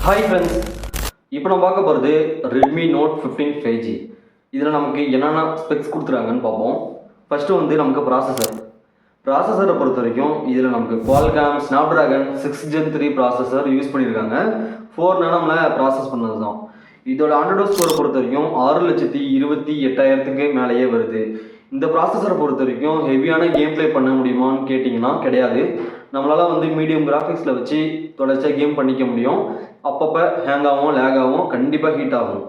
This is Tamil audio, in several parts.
ஹாய் ஃப்ரெண்ட்ஸ், இப்போ நம்ம பார்க்க போகிறது ரெட்மி நோட் 15 5G. இதில் நமக்கு என்னென்ன ஸ்பெக்ஸ் கொடுத்துருக்காங்கன்னு பார்ப்போம். ஃபஸ்ட்டு வந்து நமக்கு ப்ராசஸரை பொறுத்த வரைக்கும் இதில் நமக்கு Qualcomm Snapdragon 6 Gen 3 processor use பண்ணியிருக்காங்க. 4 நானோமில் ப்ராசஸ் பண்ணது தான். இதோட ஆண்ட்ராய்டு ஸ்கோரை பொறுத்த வரைக்கும் 6,28,000 மேலேயே வருது. இந்த ப்ராசஸரை பொறுத்த வரைக்கும் ஹெவியான கேம் ப்ளே பண்ண முடியுமான்னு கேட்டிங்கன்னா கிடையாது. நம்மளால் வந்து மீடியம் கிராஃபிக்ஸில் வச்சு தொடர்ச்சியாக கேம் பண்ணிக்க முடியும். அப்பப்போ ஹேங் ஆகும், லேக் ஆகும், கண்டிப்பாக ஹீட் ஆகும்.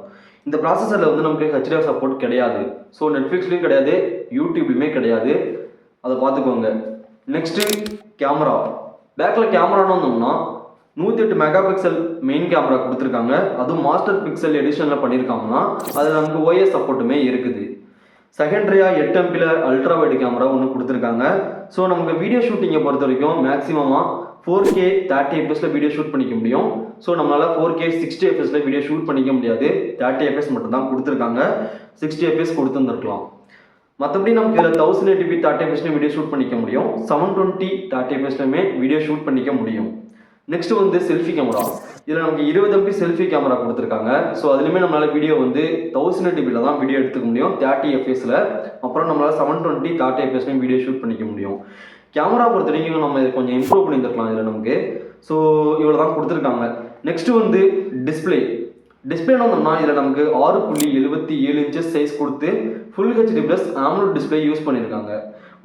இந்த ப்ராசஸரில் வந்து நமக்கு HDR சப்போர்ட் கிடையாது. ஸோ நெட்ஃப்ளிக்ஸ்லையும் கிடையாது, யூடியூப்லையுமே கிடையாது. அதை பார்த்துக்கோங்க. Next camera. பேக்கில் கேமரான்னு வந்தோம்னா 108 மெகா பிக்சல் மெயின் கேமரா கொடுத்துருக்காங்க. அதுவும் மாஸ்டர் பிக்சல் எடிஷனில் பண்ணியிருக்காங்கன்னா அதில் நமக்கு OIS சப்போர்ட்டுமே இருக்குது. செகண்டரியாக 8 MP அல்ட்ரா வைடு கேமரா ஒன்று கொடுத்துருக்காங்க. ஸோ நமக்கு வீடியோ ஷூட்டிங்கை பொறுத்த வரைக்கும் மேக்ஸிமமாக 4K 30 fps வீடியோ ஷூட் பண்ணிக்க முடியும். ஸோ நம்மளால் 4K 60 fps வீடியோ ஷூட் பண்ணிக்க முடியாது. 30 fps மட்டும் தான் கொடுத்துருக்காங்க. 60 fps கொடுத்துருந்துருக்கலாம். மற்றபடி நமக்கு இதில் 1080p 30 fps வீடியோ ஷூட் பண்ணிக்க முடியும். 720 30 fps வீடியோ ஷூட் பண்ணிக்க முடியும். நெக்ஸ்ட் வந்து செல்ஃபி கேமரா. இதில் நமக்கு 20 MP செல்ஃபி கேமரா கொடுத்துருக்காங்க. ஸோ அதுலேயுமே நம்மளால் வீடியோ வந்து 1080p தான் வீடியோ எடுத்துக்க முடியும் 30 fps. அப்புறம் நம்மளால் 720 30 fps வீடியோ ஷூட் பண்ணிக்க முடியும். கேமரா பொறுத்த வரைக்கும் நம்ம கொஞ்சம் இம்ப்ரூவ் பண்ணியிருக்கலாம் இதில் நமக்கு. ஸோ இவ்வளோ தான் கொடுத்துருக்காங்க. நெக்ஸ்ட் வந்து டிஸ்பிளேன்னு வந்தோம்னா இதில் நமக்கு 6.77 inches சைஸ் கொடுத்து full HD+ AMOLED display use பண்ணியிருக்காங்க.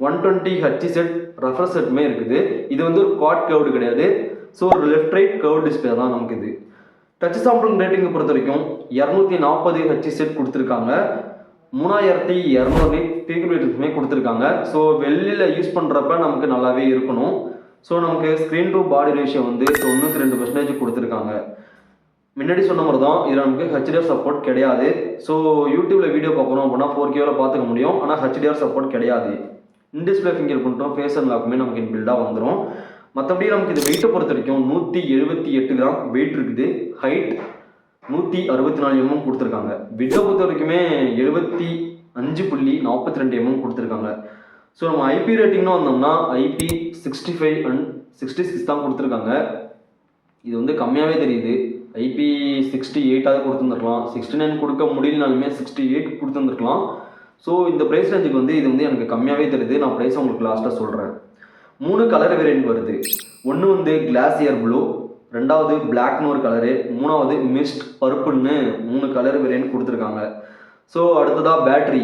120 Hz ரெஃப்ரெஷ் ரேட்டுமே இருக்குது. இது வந்து ஒரு குவாட் கர்வ்டு கிடையாது. ஸோ ஒரு லெஃப்ட் ரைட் கர்வ் டிஸ்பிளே தான் நமக்கு இது. டச் சாம்பிளிங் ரேட்டிங்கை பொறுத்த வரைக்கும் 240 Hz கொடுத்துருக்காங்க. 3200 பீக் ரேட்டுமே கொடுத்துருக்காங்க. ஸோ வெளியில் யூஸ் பண்ணுறப்ப நமக்கு நல்லாவே இருக்கணும். ஸோ நமக்கு ஸ்க்ரீன் டு பாடி ரேஷியோ வந்து 92% கொடுத்துருக்காங்க. முன்னாடி சொன்ன மாதிரி தான் இதில் நமக்கு HDR சப்போர்ட் கிடையாது. ஸோ யூடியூப்பில் வீடியோ பார்க்கணும் அப்படின்னா 4K பார்த்துக்க முடியும். ஆனால் HDR சப்போர்ட் கிடையாது. இன்டிஸ்பிளே ஃபிங்கர் பிரிண்ட்டும் ஃபேஸ் அன்லாக்குமே நமக்கு இன்பில்டாக வந்துடும். மற்றபடி நமக்கு இது வெயிட்டை பொறுத்த வரைக்கும் 178 கிராம் வெயிட் இருக்குது. ஹைட் 164 mm கொடுத்துருக்காங்க. விட்டை பொறுத்த வரைக்குமே 75.42 mm கொடுத்துருக்காங்க. ஸோ நம்ம IP ரேட்டிங்னு வந்தோம்னா IP65 and 66 தான் கொடுத்துருக்காங்க. இது வந்து கம்மியாகவே தெரியுது. IP68 கொடுத்துருந்துருக்கலாம். 69 கொடுக்க முடியலனாலுமே 68 கொடுத்துருந்துருக்கலாம். ஸோ இந்த ப்ரைஸ் ரேஞ்சுக்கு வந்து இது வந்து எனக்கு கம்மியாகவே தெரியுது. நான் ப்ரைஸ் உங்களுக்கு லாஸ்ட்டாக சொல்கிறேன். 3 கலர் வேரியன்ட் வருது. ஒன்று வந்து கிளாசியர் ப்ளூ, ரெண்டாவது பிளாக்னு ஒரு கலரு, மூணாவது மிஸ்ட் பர்பிள்னு 3 கலர் வேரியன்ட் கொடுத்துருக்காங்க. ஸோ அடுத்ததாக பேட்ரி.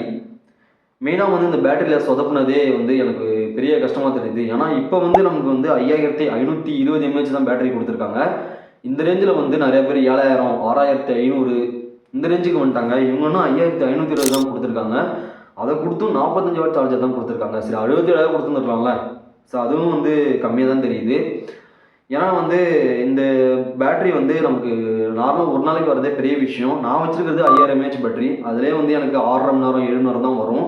மெயினாக வந்து இந்த பேட்டரியில் சொதப்புனதே வந்து எனக்கு பெரிய கஷ்டமாக தெரியுது. ஏன்னா இப்போ வந்து நமக்கு வந்து 5520 mAh தான் பேட்டரி கொடுத்துருக்காங்க. இந்த ரேஞ்சில் வந்து நிறைய பேர் 7000 6500 இந்த ரேஞ்சுக்கு வந்துட்டாங்க. இவங்கன்னா 5520 தான் கொடுத்துருக்காங்க. அதை கொடுத்தும் 45 வாட் சார்ஜர் தான் கொடுத்துருக்காங்க. சரி 67 கொடுத்துருந்துருக்கலாம்ல. ஸோ அதுவும் வந்து கம்மியாக தான் தெரியுது. ஏன்னா வந்து இந்த பேட்ரி வந்து நமக்கு நார்மலாக ஒரு நாளைக்கு வரதே பெரிய விஷயம். நான் வச்சுருக்கிறது 5000 mAh பேட்டரி. அதிலே வந்து எனக்கு 6.5 மணி நேரம் 7 மணி நேரம் தான் வரும்.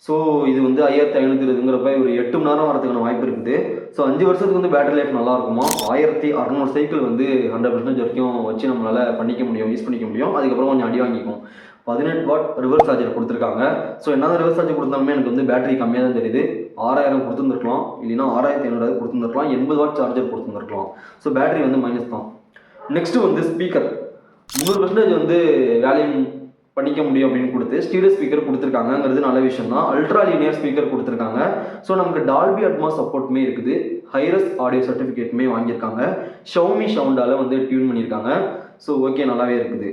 ஸோ இது வந்து 5520ங்கிறப்ப ஒரு 8 மணி நேரம் வரதுக்கான வாய்ப்பு இருக்குது. ஸோ 5 வருஷத்துக்கு வந்து பேட்டரி லைஃப் நல்லா இருக்குமா. 1600 சைக்கிள் வந்து 100% வரைக்கும் வச்சு நம்மளால் பண்ணிக்க முடியும், யூஸ் பண்ணிக்க முடியும். அதுக்கப்புறம் கொஞ்சம் அடி வாங்கிக்கும். 18 வாட் ரிவர்ஸ் சார்ஜர் கொடுத்துருக்காங்க. ஸோ என்ன ரிவர்ஸ் சார்ஜர் கொடுத்தாலுமே எனக்கு வந்து பேட்டரி கம்மியாக தான் தெரியுது. 6000 கொடுத்துருந்துருக்கலாம், இல்லைன்னா 6500 கொடுத்துருந்துருக்கலாம், 80 வாட் சார்ஜர் கொடுத்துருந்துருக்கலாம். ஸோ பேட்டரி வந்து மைனஸ் தான். நெக்ஸ்ட்டு வந்து ஸ்பீக்கர் 300% வந்து வேல்யூம் பண்ணிக்க முடியும் அப்படின்னு கொடுத்து ஸ்டீரியோ ஸ்பீக்கர் கொடுத்துருக்காங்கிறது நல்ல விஷயம் தான். அல்ட்ரா லீனியர் ஸ்பீக்கர் கொடுத்துருக்காங்க. ஸோ நமக்கு டால்பி அட்மாஸ் சப்போர்ட்டுமே இருக்குது. ஹைரஸ் ஆடியோ சர்டிஃபிகேட்டுமே வாங்கியிருக்காங்க. ஷவுமி சவுண்டால் வந்து டியூன் பண்ணியிருக்காங்க. ஸோ ஓகே, நல்லாவே இருக்குது.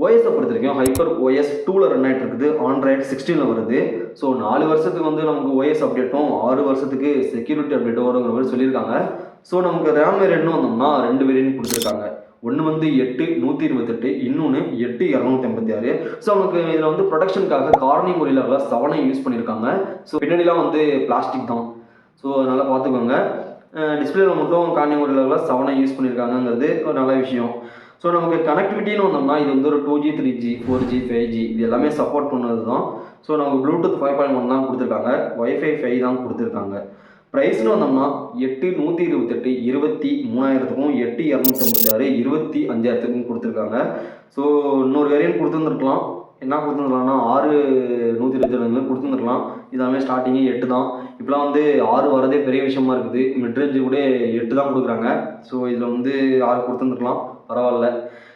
OS பொறுத்த வரைக்கும் HyperOS 2ல் ரன் ஆகிட்டு இருக்குது. Android 16ல் வருது. ஸோ 4 வருஷத்துக்கு வந்து நமக்கு OS அப்டேட்டும் 6 வருஷத்துக்கு செக்யூரிட்டி அப்டேட்டும் வருங்கிற மாதிரி சொல்லியிருக்காங்க. ஸோ நமக்கு ரேம் வேரியன்ட்னு வந்தோம்னா 2 வேரியன்ட் கொடுத்துருக்காங்க. ஒன்று வந்து 8/128, இன்னொன்று 8/256. ஸோ நமக்கு இதில் வந்து ப்ரொடக்ஷனுக்காக கார்னிங் ஒரிலாவில் 7 யூஸ் பண்ணியிருக்காங்க. ஸோ பின்னாடிலாம் வந்து பிளாஸ்டிக் தான். ஸோ அதனால் பார்த்துக்கோங்க. டிஸ்பிளேல மட்டும் கார்னிங் ஒரிலாவில் 7 யூஸ் பண்ணியிருக்காங்கிறது ஒரு நல்ல விஷயம். ஸோ நமக்கு கனெக்டிவிட்டின்னு வந்தோம்னா இது வந்து ஒரு 2G 3G 4G 5G இது எல்லாமே சப்போர்ட் பண்ணது தான். ஸோ நமக்கு ப்ளூடூத் 5.1 தான் கொடுத்துருக்காங்க. Wi-Fi 5 தான் கொடுத்துருக்காங்க. ப்ரைஸ்னு வந்தோம்னா 8/128 23,000க்கும் 8/256 25,000க்கும் கொடுத்துருக்காங்க. ஸோ இன்னொரு வேரியன்ட் கொடுத்துருந்துருக்கலாம். என்ன கொடுத்துருக்கலாம்னா 6/128 கொடுத்துருந்துருக்கலாம். இதெல்லாமே ஸ்டார்டிங்கே 8 தான். இப்போலாம் வந்து 6 வரதே பெரிய விஷயமா இருக்குது. மிட்ரேஞ்சு கூட 8 தான் கொடுக்குறாங்க. ஸோ இதில் வந்து 6 கொடுத்துருந்துருக்கலாம். பரவாயில்ல.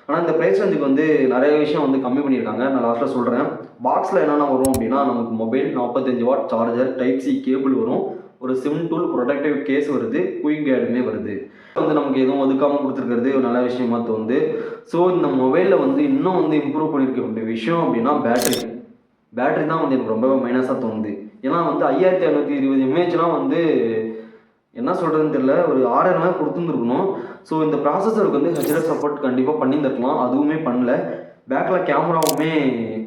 ஆனால் இந்த ப்ரைஸ் ரேஞ்சுக்கு வந்து நிறைய விஷயம் வந்து கம்மி பண்ணியிருக்காங்க. நான் லாஸ்ட்டில் சொல்கிறேன். பாக்ஸில் என்னென்ன வரும் அப்படின்னா, நமக்கு mobile 45 watt charger, type C cable வரும், ஒரு சிம் டூல் ப்ரொடக்டிவ் கேஸ் வருது, குயிக் கைடுமே வருது. வந்து நமக்கு எதுவும் ஒதுக்காமல் கொடுத்துருக்கிறது ஒரு நல்ல விஷயமா தோணுது. ஸோ இந்த மொபைலில் வந்து இன்னும் வந்து இம்ப்ரூவ் பண்ணியிருக்க வேண்டிய விஷயம் அப்படின்னா பேட்டரி தான் வந்து எனக்கு ரொம்பவே மைனஸாக தோணுது. ஏன்னா வந்து 5520 எம்ஏஹெச்லாம் வந்து என்ன சொல்கிறதுன்னு தெரியல, ஒரு 6000 கொடுத்துருந்துருக்கணும். ஸோ இந்த ப்ராசஸருக்கு வந்து ஹெச்டிஎஃப் சப்போர்ட் கண்டிப்பாக பண்ணியிருந்துருக்கலாம், அதுவுமே பண்ணல. பேக்கில் கேமராவுமே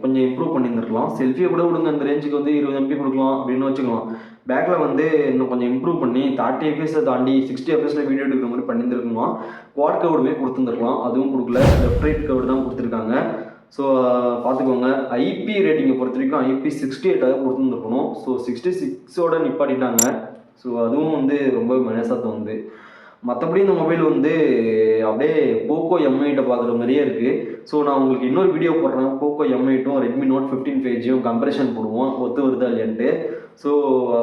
கொஞ்சம் இம்ப்ரூவ் பண்ணியிருந்துருக்கலாம். செல்ஃபியை கூட விடுங்க, இந்த ரேஞ்சுக்கு வந்து 20 MP கொடுக்கலாம் அப்படின்னு வச்சுக்கலாம். பேக்கில் வந்து இன்னும் கொஞ்சம் இம்ப்ரூவ் பண்ணி 30 FPS தாண்டி 60 FPS வீடியோ எடுக்கிற மாதிரி பண்ணியிருந்துருக்கலாம். குவாட் கவர்டுமே கொடுத்துருந்துருக்கலாம், அதுவும் கொடுக்கல. லெஃப்ட் ரைட் கவர்டு தான் கொடுத்துருக்காங்க. ஸோ பார்த்துக்கோங்க. ஐபி ரேட்டிங்கை பொறுத்த வரைக்கும் IP68 கொடுத்துருந்துருக்கணும். ஸோ 66ஓட நிப்பாட்டிட்டாங்க. ஸோ அதுவும் வந்து ரொம்ப மைனஸாக தோணுது. மற்றபடி இந்த மொபைல் வந்து அப்படியே போக்கோ M8 பார்க்குற மாதிரியே இருக்குது. ஸோ நான் உங்களுக்கு இன்னொரு வீடியோ போடுறேன், போக்கோ M8ம் ரெட்மி நோட் 15 5Gயும் கம்பேரிஷன் போடுவோம், ஒத்து வருதா இல்லைன்ட்டு. ஸோ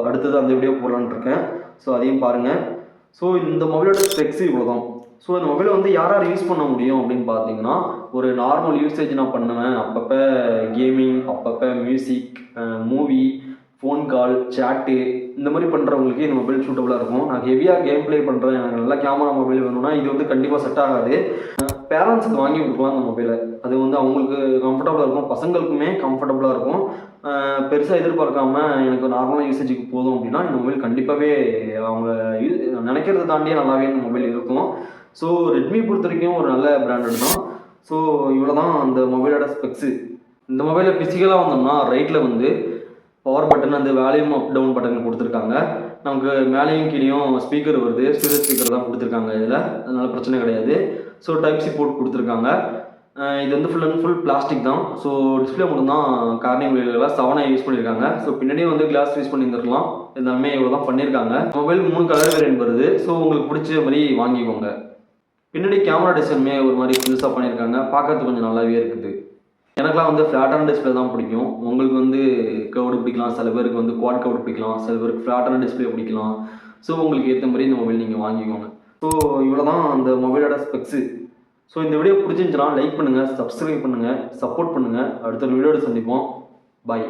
அடுத்தது அந்த வீடியோ போடலான்னு இருக்கேன். ஸோ அதையும் பாருங்கள். ஸோ இந்த மொபைலோட ஸ்பெக்ஸ் இவ்வளோ தான். ஸோ இந்த மொபைலை வந்து யார் யூஸ் பண்ண முடியும் அப்படின்னு பார்த்தீங்கன்னா, ஒரு நார்மல் யூசேஜ் நான் பண்ணுவேன், அப்பப்போ கேமிங், அப்பப்போ மியூசிக், மூவி, ஃபோன் கால், சேட்டு இந்த மாதிரி பண்ணுறவங்களுக்கு இந்த மொபைல் சூட்டபுளாக இருக்கும். நான் ஹெவியாக கேம் ப்ளே பண்ணுறேன், எனக்கு நல்லா கேமரா மொபைல் வேணும்னா இது வந்து கண்டிப்பாக செட் ஆகாது. பேரண்ட்ஸுக்கு வாங்கி கொடுக்கலாம் அந்த மொபைலை, அது வந்து அவங்களுக்கு கம்ஃபர்டபுளாக இருக்கும், பசங்களுக்குமே கம்ஃபர்டபுளாக இருக்கும். பெருசாக எதிர்பார்க்காம எனக்கு நார்மலாக யூசேஜுக்கு போதும் அப்படின்னா இந்த மொபைல் கண்டிப்பாகவே அவங்க நினைக்கிறத தாண்டியே நல்லாவே இந்த மொபைல் இருக்கும். ஸோ ரெட்மி பொறுத்த வரைக்கும் ஒரு நல்ல பிராண்டட் தான். ஸோ இவ்வளோ தான் அந்த மொபைலோட ஸ்பெக்ஸு. இந்த மொபைலில் ஃபிசிக்கலாக வந்தோம்னா ரைட்டில் வந்து பவர் பட்டன், அந்த வேல்யூம் அப் டவுன் பட்டன் கொடுத்துருக்காங்க. நமக்கு மேலேயும் கீழேயும் ஸ்பீக்கர் வருது, ஸ்டீரியோ ஸ்பீக்கர் தான் கொடுத்துருக்காங்க இதில், அதனால பிரச்சனை கிடையாது. ஸோ டைப் சி போர்ட் கொடுத்துருக்காங்க. இது வந்து ஃபுல் அண்ட் ஃபுல் பிளாஸ்டிக் தான். ஸோ டிஸ்பிளே மட்டும்தான் கார்னிங் விலையில் 7 யூஸ் பண்ணியிருக்காங்க. ஸோ பின்னாடியும் வந்து கிளாஸ் யூஸ் பண்ணியிருந்துருக்கலாம். எல்லாமே இவ்வளோ தான் பண்ணியிருக்காங்க. மொபைல் 3 கலர் வேரியன்ட் வருது. ஸோ உங்களுக்கு பிடிச்ச மாதிரி வாங்கிக்கோங்க. பின்னாடி கேமரா டிசைனுமே ஒரு மாதிரி புதுசாக பண்ணியிருக்காங்க, பார்க்கறதுக்கு கொஞ்சம் நல்லாவே இருக்குது. எனக்குலாம் வந்து ஃப்ளாட்டான டிஸ்பிளே தான் பிடிக்கும். உங்களுக்கு வந்து கர்வ்டு பிடிக்கலாம், சில பேருக்கு வந்து குவாட் கர்வ்டு பிடிக்கலாம், சில பேருக்கு ஃப்ளாட்டான டிஸ்பிளே பிடிக்கலாம். ஸோ உங்களுக்கு ஏற்ற மாதிரி இந்த மொபைல் நீங்கள் வாங்கிக்கோங்க. ஸோ இவ்வளோ தான் அந்த மொபைலோட ஸ்பெக்ஸு. ஸோ இந்த வீடியோ பிடிச்சிருந்துச்சுன்னா லைக் பண்ணுங்கள், சப்ஸ்கிரைப் பண்ணுங்கள், சப்போர்ட் பண்ணுங்கள். அடுத்த வீடியோட சந்திப்போம். பாய்.